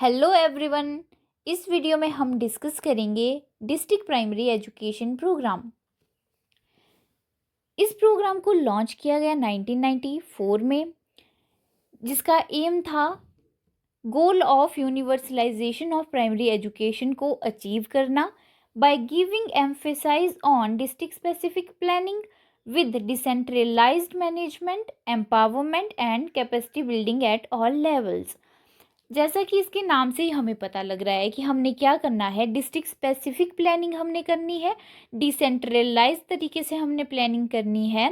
Hello everyone. इस video में हम डिस्कस करेंगे डिस्ट्रिक्ट प्राइमरी एजुकेशन प्रोग्राम। इस प्रोग्राम को लॉन्च किया गया 1994 में, जिसका एम था goal of universalisation of primary education को अचीव करना by giving emphasise on district specific planning with decentralised management, empowerment and capacity building at all levels. जैसा कि इसके नाम से ही हमें पता लग रहा है कि हमने क्या करना है, डिस्ट्रिक्ट स्पेसिफिक प्लानिंग हमने करनी है, डिसेंट्रलाइज तरीके से हमने प्लानिंग करनी है,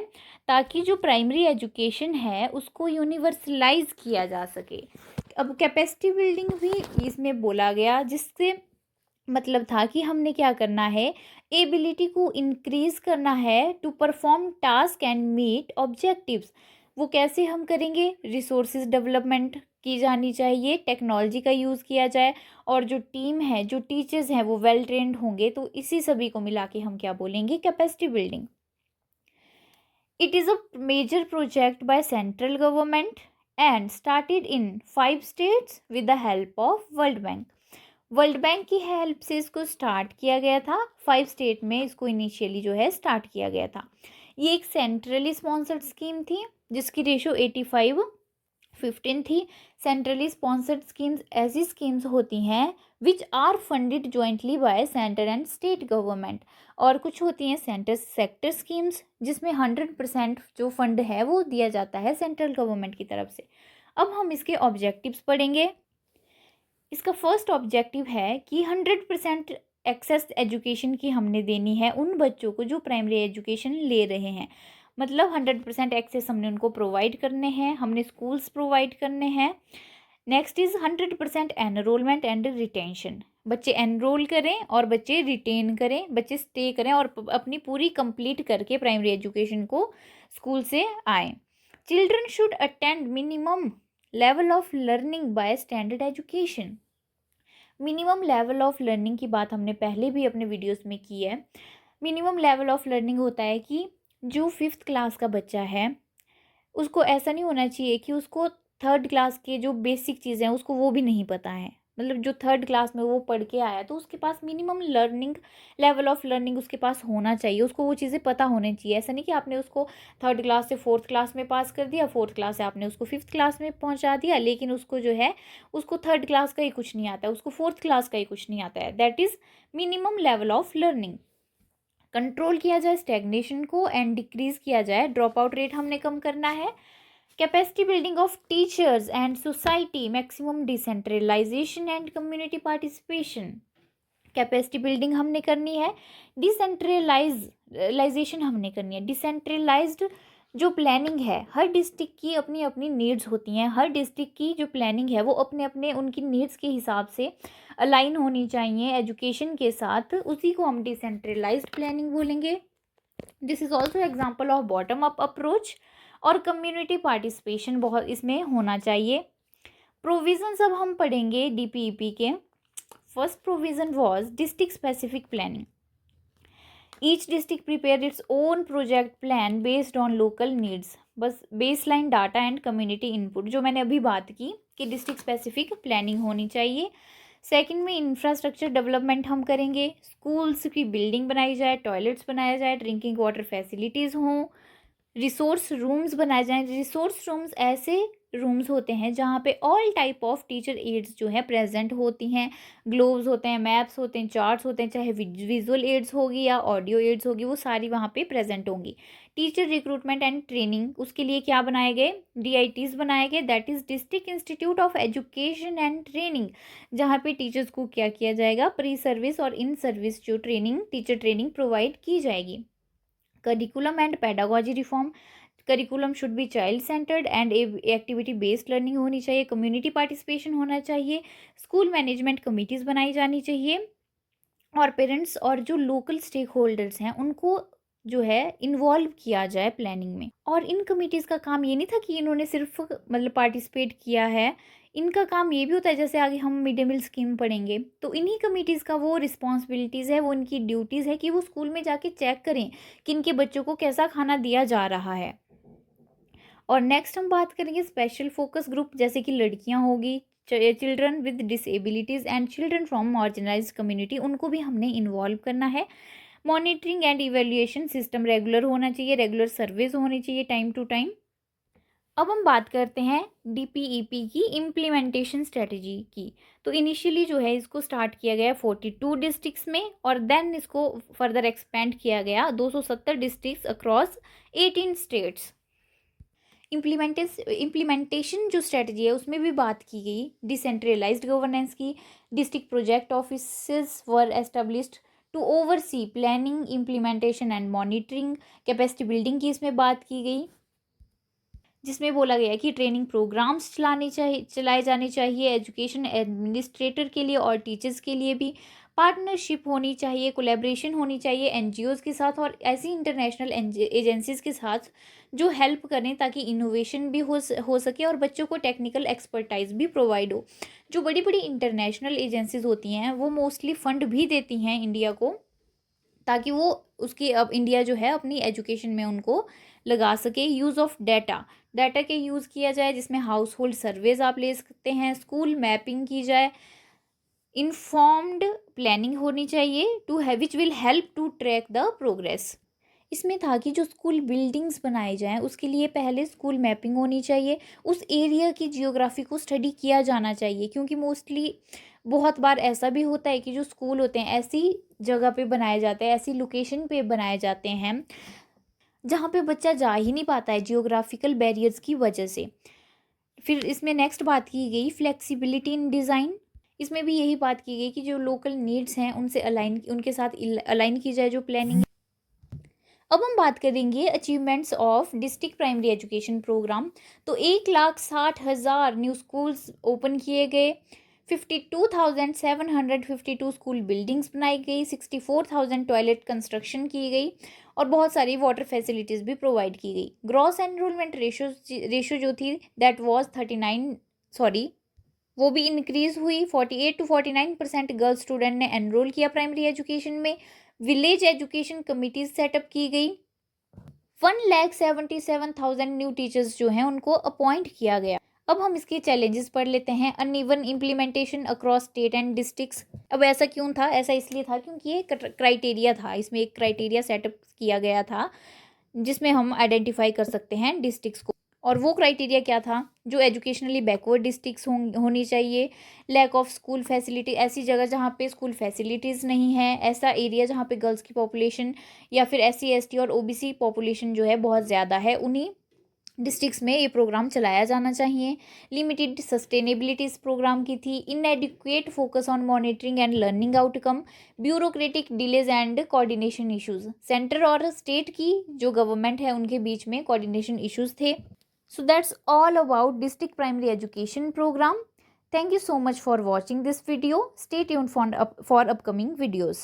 ताकि जो प्राइमरी एजुकेशन है उसको यूनिवर्सलाइज किया जा सके। अब कैपेसिटी बिल्डिंग भी इसमें बोला गया, जिससे मतलब था कि हमने क्या करना है, एबिलिटी को इंक्रीज करना है to perform task and meet objectives. वो कैसे हम करेंगे, रिसोर्सेज डेवलपमेंट की जानी चाहिए, टेक्नोलॉजी का यूज़ किया जाए, और जो टीम है, जो टीचर्स हैं वो वेल ट्रेंड होंगे। तो इसी सभी को मिला के हम क्या बोलेंगे, capacity building. It is a major project by central government and started in 5 states with the help of World Bank. World Bank की हेल्प से इसको स्टार्ट किया गया था। 5 स्टेट में इसको इनिशियली जो है स्टार्ट किया गया था। ये एक सेंट्रली स्पॉन्सर्ड स्कीम थी, जिसकी रेशो 85:15 थी। सेंट्रली स्पॉन्सर्ड स्कीम्स ऐसी स्कीम्स होती हैं which are funded jointly by centre and state government, और कुछ होती हैं सेंटर सेक्टर स्कीम्स, जिसमें 100% जो फंड है वो दिया जाता है सेंट्रल गवर्नमेंट की तरफ से। अब हम इसके ऑब्जेक्टिव्स पढ़ेंगे। इसका फर्स्ट ऑब्जेक्टिव है कि 100% एक्सेस एजुकेशन की हमने देनी है उन बच्चों को जो प्राइमरी एजुकेशन ले रहे हैं। मतलब 100% एक्सेस हमने उनको प्रोवाइड करने हैं, हमने स्कूल्स प्रोवाइड करने हैं। Next is 100% enrolment and retention. बच्चे एनरोल करें और बच्चे रिटेन करें, बच्चे स्टे करें और अपनी पूरी कंप्लीट करके प्राइमरी एजुकेशन को स्कूल से आएँ। Children should attend minimum level of learning by standard education. Minimum level of learning की बात हमने पहले भी अपने वीडियोस में की है। मिनिमम लेवल ऑफ लर्निंग होता है कि जो 5th क्लास का बच्चा है उसको ऐसा नहीं होना चाहिए कि उसको 3rd क्लास के जो बेसिक चीज़ें हैं उसको वो भी नहीं पता है। मतलब जो 3rd क्लास में वो पढ़ के आया तो उसके पास minimum learning level of learning उसके पास होना चाहिए, उसको वो चीज़ें पता होनी चाहिए। ऐसा नहीं कि आपने उसको 3rd क्लास से 4th क्लास में पास कर दिया, 4th क्लास से आपने उसको 5th क्लास में पहुंचा दिया, लेकिन उसको जो है उसको 3rd क्लास का ही कुछ नहीं आता है, उसको 4th क्लास का ही कुछ नहीं आता है। That is minimum level of learning. Control किया जाए स्टेगनेशन को एंड डिक्रीज किया जाए ड्रॉप आउट रेट, हमने कम करना है। Capacity building of teachers and society, maximum decentralisation and community participation. Capacity building हमने करनी है, डिसेंट्रलाइजेशन हमने करनी है। डिसेंट्रलाइज्ड जो प्लानिंग है, हर डिस्ट्रिक्ट की अपनी अपनी नीड्स होती हैं, हर डिस्ट्रिक्ट की जो प्लानिंग है वो अपने अपने उनकी नीड्स के हिसाब से अलाइन होनी चाहिए एजुकेशन के साथ, उसी को हम डिसेंट्रलाइज्ड प्लानिंग बोलेंगे। This is also example of bottom up approach, और कम्युनिटी पार्टिसिपेशन बहुत इसमें होना चाहिए। प्रोविजंस अब हम पढ़ेंगे डीपीईपी के। First provision was district specific planning. Each district prepare its own project plan based on local needs. बस baseline data and community input, जो मैंने अभी बात की कि डिस्ट्रिक्ट स्पेसिफिक प्लानिंग होनी चाहिए। सेकंड में इंफ्रास्ट्रक्चर डेवलपमेंट हम करेंगे, स्कूल्स की बिल्डिंग बनाई जाए, टॉयलेट्स बनाया जाए, ड्रिंकिंग वाटर फैसिलिटीज़ हों, रिसोर्स रूम्स बनाए जाएं। रिसोर्स रूम्स ऐसे रूम्स होते हैं जहाँ पे all type of teacher aids जो है प्रेजेंट होती हैं। ग्लोव्स होते हैं, मैप्स होते हैं, चार्ट्स होते हैं, चाहे विजुअल एड्स होगी या ऑडियो एड्स होगी, वो सारी वहाँ पे प्रेजेंट होंगी। टीचर रिक्रूटमेंट एंड ट्रेनिंग, उसके लिए क्या बनाए गए, DITs बनाए गए, that is district institute of education and training, जहाँ पे टीचर्स को क्या किया जाएगा, प्री सर्विस और इन सर्विस जो ट्रेनिंग, टीचर ट्रेनिंग प्रोवाइड की जाएगी। Curriculum and pedagogy reform, curriculum should be child centred and activity based learning होनी चाहिए। कम्युनिटी पार्टिसिपेशन होना चाहिए। स्कूल मैनेजमेंट कमिटीज़ बनाई जानी चाहिए, और पेरेंट्स और जो लोकल स्टेक होल्डर्स हैं उनको जो है इन्वॉल्व किया जाए प्लानिंग में। और इन कमिटीज़ का काम ये नहीं था कि इन्होंने सिर्फ मतलब पार्टिसिपेट किया है, इनका काम ये भी होता है, जैसे आगे हम मिड डे मील स्कीम पढ़ेंगे तो इन्हीं कमिटीज़ का वो रिस्पॉन्सिबिलिटीज़ है, वो इनकी ड्यूटीज़ है कि वो स्कूल में जाके चेक करें कि इनके बच्चों को कैसा खाना दिया जा रहा है। और नेक्स्ट हम बात करेंगे स्पेशल फोकस ग्रुप, जैसे कि लड़कियां होगी, children with disabilities and children from marginalised community, उनको भी हमने इन्वॉल्व करना है। Monitoring and evaluation system regular होना चाहिए, रेगुलर सर्वेज होनी चाहिए टाइम टू टाइम। अब हम बात करते हैं डीपीईपी की इम्प्लीमेंटेशन स्ट्रेटजी की। तो इनिशियली जो है इसको स्टार्ट किया गया 42 डिस्ट्रिक्ट्स में, और देन इसको फर्दर एक्सपेंड किया गया 270 डिस्ट्रिक्ट्स अक्रॉस 18 स्टेट्स। इम्प्लीमेंटेशन जो स्ट्रेटजी है उसमें भी बात की गई डिसेंट्रलाइज्ड गवर्नेंस की। District project offices were established to oversee planning, implementation and monitoring. Capacity building की इसमें बात की गई, जिसमें बोला गया कि ट्रेनिंग प्रोग्राम्स चलाए जाने चाहिए एजुकेशन एडमिनिस्ट्रेटर के लिए और टीचर्स के लिए भी। पार्टनरशिप होनी चाहिए, कोलैबोरेशन होनी चाहिए एनजीओज़ के साथ और ऐसी इंटरनेशनल एजेंसीज़ के साथ जो हेल्प करें ताकि इनोवेशन भी हो सके और बच्चों को टेक्निकल एक्सपर्टाइज भी प्रोवाइड हो। जो बड़ी बड़ी इंटरनेशनल एजेंसीज होती हैं वो मोस्टली फ़ंड भी देती हैं इंडिया को, ताकि वो उसकी अब इंडिया जो है अपनी एजुकेशन में उनको लगा सके। यूज़ ऑफ डाटा के यूज़ किया जाए, जिसमें हाउस होल्ड सर्वेज आप ले सकते हैं, स्कूल मैपिंग की जाए, इन्फॉर्म्ड प्लानिंग होनी चाहिए टू है which will help to track the progress. इसमें था कि जो स्कूल बिल्डिंग्स बनाए जाएं उसके लिए पहले स्कूल मैपिंग होनी चाहिए, उस एरिया की जियोग्राफी को स्टडी किया जाना चाहिए, क्योंकि मोस्टली बहुत बार ऐसा भी होता है कि जो स्कूल होते हैं ऐसी जगह पे बनाए जाते हैं, ऐसी लोकेशन पे बनाए जाते हैं जहाँ पे बच्चा जा ही नहीं पाता है जियोग्राफिकल बैरियर्स की वजह से। फिर इसमें नेक्स्ट बात की गई फ्लेक्सिबिलिटी इन डिज़ाइन। इसमें भी यही बात की गई कि जो लोकल नीड्स हैं उनके साथ अलाइन की जाए जो प्लानिंग। अब हम बात करेंगे achievements of district primary education programme. तो 1,60,000 न्यू स्कूल्स ओपन किए गए, 52,752 स्कूल बिल्डिंग्स बनाई गई, 64,000 टॉयलेट कंस्ट्रक्शन की गई और बहुत सारी वाटर फैसिलिटीज़ भी प्रोवाइड की गई। ग्रॉस एनरोलमेंट रेशो जो थी दैट वाज 39 वो भी इंक्रीज़ हुई। 48 to 49% गर्ल्स स्टूडेंट ने एनरोल किया प्राइमरी एजुकेशन में। विलेज एजुकेशन कमिटीज़ सेटअप की गई। 1,77,000 न्यू टीचर्स जो हैं उनको अपॉइंट किया गया। अब हम इसके चैलेंजेस पढ़ लेते हैं। Uneven implementation across state and districts. अब ऐसा क्यों था? ऐसा इसलिए था क्योंकि ये क्राइटेरिया था, इसमें एक क्राइटेरिया सेटअप किया गया था जिसमें हम आइडेंटिफाई कर सकते हैं डिस्ट्रिक्ट्स को। और वो क्राइटेरिया क्या था? जो एजुकेशनली बैकवर्ड डिस्ट्रिक्ट्स होनी चाहिए, लैक ऑफ स्कूल फैसिलिटी, ऐसी जगह जहाँ पे स्कूल फैसिलिटीज़ नहीं है, ऐसा एरिया जहाँ पे गर्ल्स की पॉपुलेशन या फिर SC ST और OBC पॉपुलेशन जो है बहुत ज़्यादा है, उन्हीं डिस्ट्रिक्ट्स में ये प्रोग्राम चलाया जाना चाहिए। लिमिटेड सस्टेनेबिलिटी इस प्रोग्राम की थी। इनएडिक्वेट focus on monitoring and learning outcome, bureaucratic delays and coordination issues. Centre और स्टेट की जो गवर्नमेंट है उनके बीच में कोऑर्डिनेशन इश्यूज थे। So that's all about district primary education program. Thank you so much for watching this video. Stay tuned for upcoming videos.